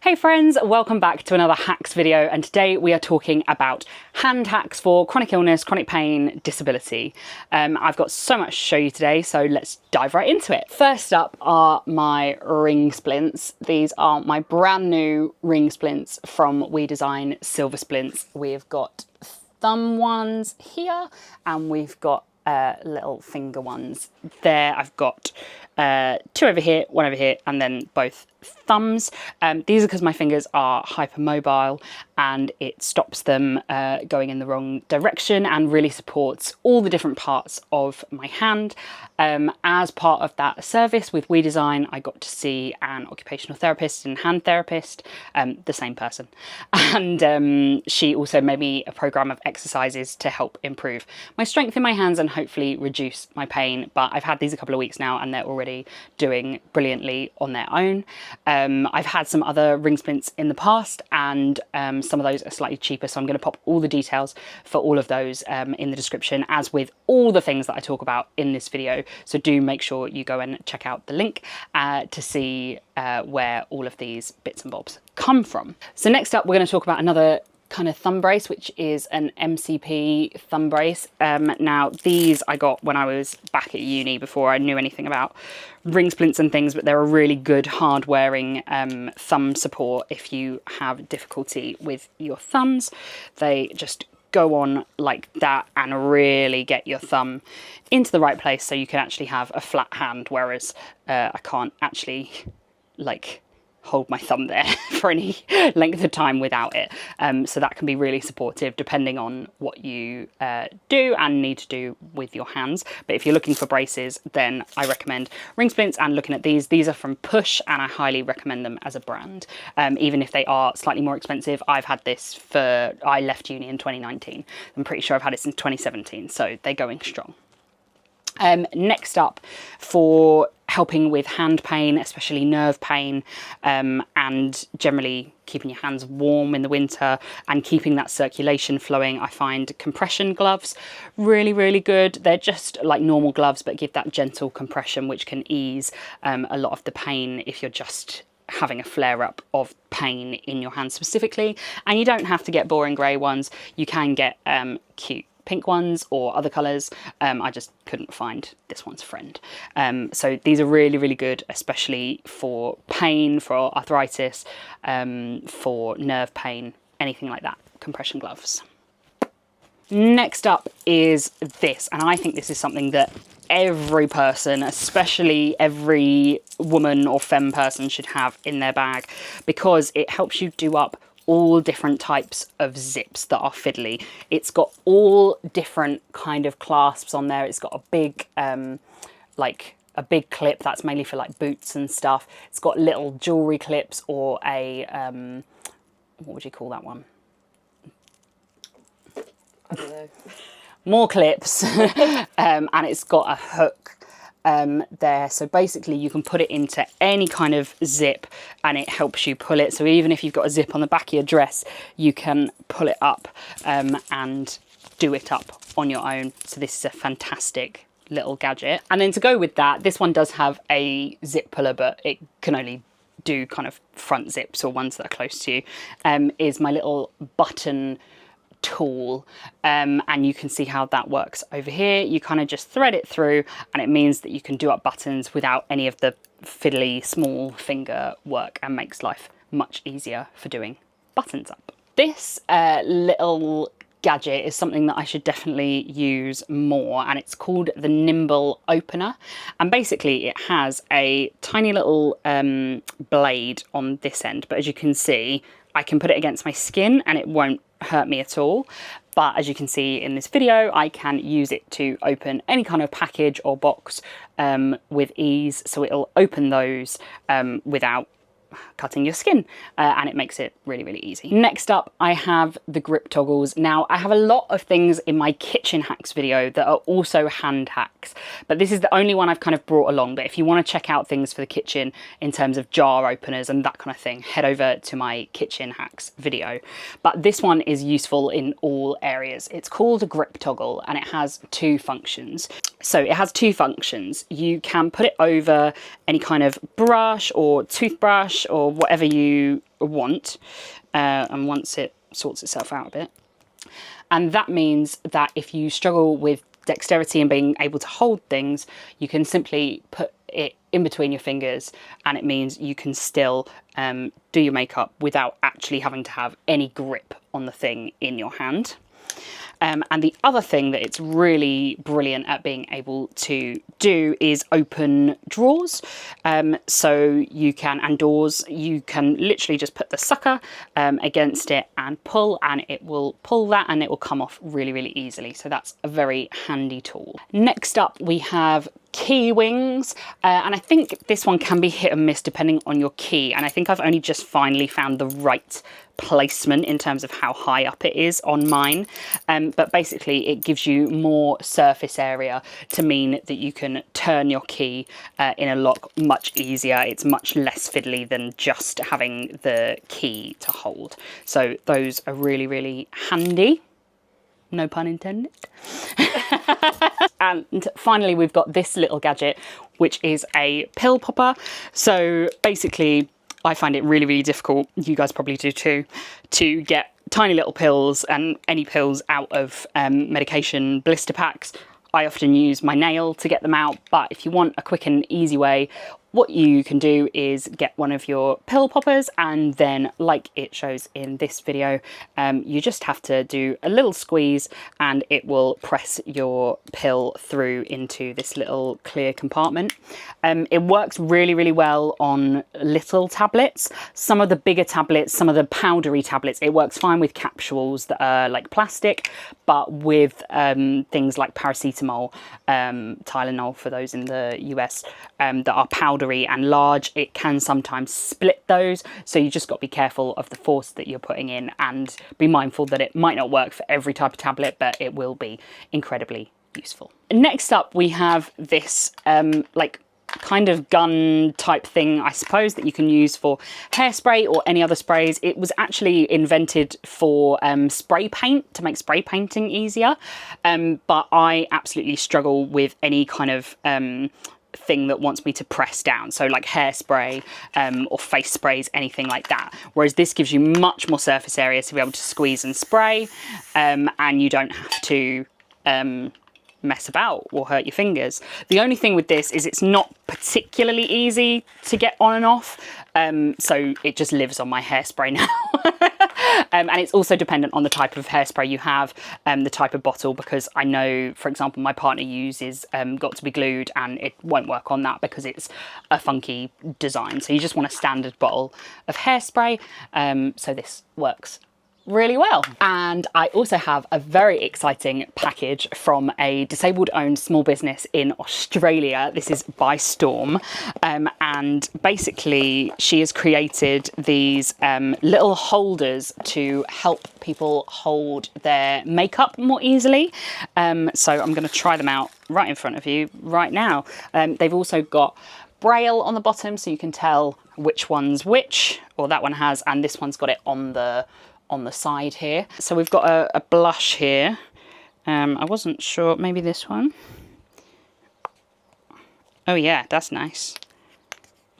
Hey friends, welcome back to another hacks video, and today we are talking about hand hacks for chronic illness, chronic pain, disability. I've got so much to show you today, so let's dive right into it. First up are my ring splints. These are my brand new ring splints from WeDesign silver splints. We've got thumb ones here and we've got little finger ones there. I've got two over here, one over here, and then both thumbs. These are because my fingers are hypermobile and it stops them going in the wrong direction and really supports all the different parts of my hand. As part of that service with WeDesign, I got to see an occupational therapist and hand therapist, the same person, and she also made me a program of exercises to help improve my strength in my hands and hopefully reduce my pain. But I've had these a couple of weeks now and they're already doing brilliantly on their own. I've had some other ring splints in the past, and some of those are slightly cheaper, so I'm going to pop all the details for all of those in the description, as with all the things that I talk about in this video. So do make sure you go and check out the link to see where all of these bits and bobs come from. So next up, we're going to talk about another kind of thumb brace, which is an MCP thumb brace. Now these I got when I was back at uni before I knew anything about ring splints and things, but they're a really good hard wearing thumb support if you have difficulty with your thumbs. They just go on like that and really get your thumb into the right place so you can actually have a flat hand, whereas I can't actually like hold my thumb there for any length of time without it. So that can be really supportive depending on what you do and need to do with your hands. But if you're looking for braces, then I recommend ring splints and looking at these. These are from Push and I highly recommend them as a brand. Even if they are slightly more expensive, I've had this I left uni in 2019. I'm pretty sure I've had it since 2017, so they're going strong. Next up, for helping with hand pain, especially nerve pain, and generally keeping your hands warm in the winter and keeping that circulation flowing, I find compression gloves really, really good. They're just like normal gloves, but give that gentle compression, which can ease a lot of the pain if you're just having a flare-up of pain in your hands specifically. And you don't have to get boring grey ones. You can get cute pink ones or other colours. I just couldn't find this one's friend. So these are really, really good, especially for pain, for arthritis, for nerve pain, anything like that. Compression gloves. Next up is this, and I think this is something that every person, especially every woman or femme person, should have in their bag, because it helps you do up all different types of zips that are fiddly. It's got all different kind of clasps on there. It's got a big like a big clip that's mainly for like boots and stuff. It's got little jewelry clips, or a what would you call that one? I don't know. More clips. And it's got a hook there, so basically you can put it into any kind of zip and it helps you pull it. So even if you've got a zip on the back of your dress, you can pull it up and do it up on your own. So this is a fantastic little gadget. And then to go with that, this one does have a zip puller, but it can only do kind of front zips or ones that are close to you. Is my little button tool, and you can see how that works over here. You kind of just thread it through and it means that you can do up buttons without any of the fiddly small finger work, and makes life much easier for doing buttons up. This little gadget is something that I should definitely use more, and it's called the Nimble opener. And basically it has a tiny little blade on this end, but as you can see, I can put it against my skin and it won't hurt me at all. But as you can see in this video, I can use it to open any kind of package or box with ease. So it'll open those without cutting your skin, and it makes it really, really easy. Next up, I have the grip toggles. Now, I have a lot of things in my kitchen hacks video that are also hand hacks, but this is the only one I've kind of brought along. But if you want to check out things for the kitchen in terms of jar openers and that kind of thing, head over to my kitchen hacks video. But this one is useful in all areas. It's called a grip toggle and it has two functions. So it has two functions. You can put it over any kind of brush or toothbrush brush or whatever you want, and once it sorts itself out a bit. And that means that if you struggle with dexterity and being able to hold things, you can simply put it in between your fingers, and it means you can still do your makeup without actually having to have any grip on the thing in your hand. And the other thing that it's really brilliant at being able to do is open drawers. So you can, and doors, you can literally just put the sucker against it and pull, and it will pull that and it will come off really, really easily. So that's a very handy tool. Next up, we have Keywings, and I think this one can be hit and miss depending on your key, and I think I've only just finally found the right placement in terms of how high up it is on mine, but basically it gives you more surface area to mean that you can turn your key in a lock much easier. It's much less fiddly than just having the key to hold, so those are really, really handy. No pun intended. And finally, we've got this little gadget, which is a pill popper. So basically, I find it really, really difficult, you guys probably do too, to get tiny little pills and any pills out of medication blister packs. I often use my nail to get them out, but if you want a quick and easy way, what you can do is get one of your pill poppers, and then, like it shows in this video, you just have to do a little squeeze and it will press your pill through into this little clear compartment. It works really, really well on little tablets. Some of the bigger tablets, some of the powdery tablets, it works fine with capsules that are like plastic, but with things like paracetamol, Tylenol for those in the US, that are powdery and large, it can sometimes split those. So you just got to be careful of the force that you're putting in and be mindful that it might not work for every type of tablet, but it will be incredibly useful. Next up, we have this like kind of gun type thing, I suppose, that you can use for hairspray or any other sprays. It was actually invented for spray paint, to make spray painting easier, but I absolutely struggle with any kind of thing that wants me to press down, so like hairspray or face sprays, anything like that, whereas this gives you much more surface area to be able to squeeze and spray, and you don't have to mess about or hurt your fingers. The only thing with this is it's not particularly easy to get on and off, so it just lives on my hairspray now. And it's also dependent on the type of hairspray you have, the type of bottle, because I know, for example, my partner uses Got to Be Glued, and it won't work on that because it's a funky design. So you just want a standard bottle of hairspray, so this works really well. And I also have a very exciting package from a disabled owned small business in Australia. This is By Storm, and basically she has created these little holders to help people hold their makeup more easily. So I'm going to try them out right in front of you right now. They've also got braille on the bottom, so you can tell which one's which, or that one has, and this one's got it on the side here. So we've got a blush here. I wasn't sure, maybe this one. Oh yeah, that's nice.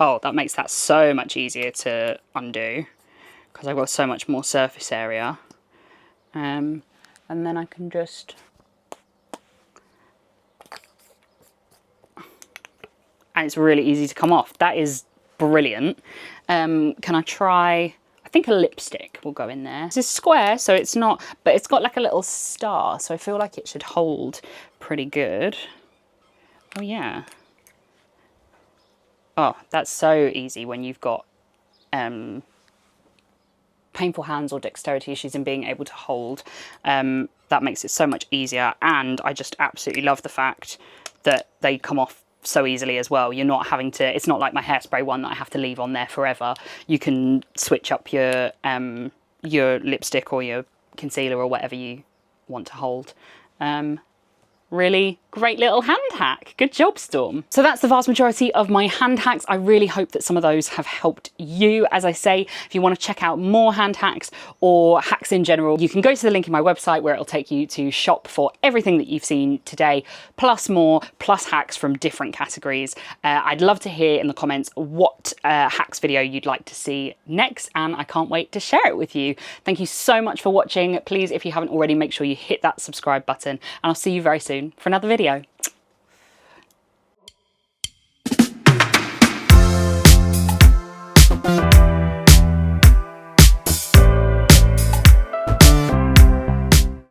Oh, that makes that so much easier to undo because I've got so much more surface area. And then I can just... and it's really easy to come off. That is brilliant. Can I try... I think a lipstick will go in there. This is square, so it's not, but it's got like a little star, so I feel like it should hold pretty good. Oh yeah. Oh, that's so easy when you've got painful hands or dexterity issues in being able to hold. That makes it so much easier, and I just absolutely love the fact that they come off so easily as well. You're not having to, it's not like my hairspray one that I have to leave on there forever. You can switch up your lipstick or your concealer or whatever you want to hold. really great little hand hack. Good job, Storm. So that's the vast majority of my hand hacks. I really hope that some of those have helped you. As I say, if you want to check out more hand hacks or hacks in general, you can go to the link in my website where it'll take you to shop for everything that you've seen today, plus more, plus hacks from different categories. I'd love to hear in the comments what hacks video you'd like to see next, and I can't wait to share it with you. Thank you so much for watching. Please, if you haven't already, make sure you hit that subscribe button, and I'll see you very soon for another video.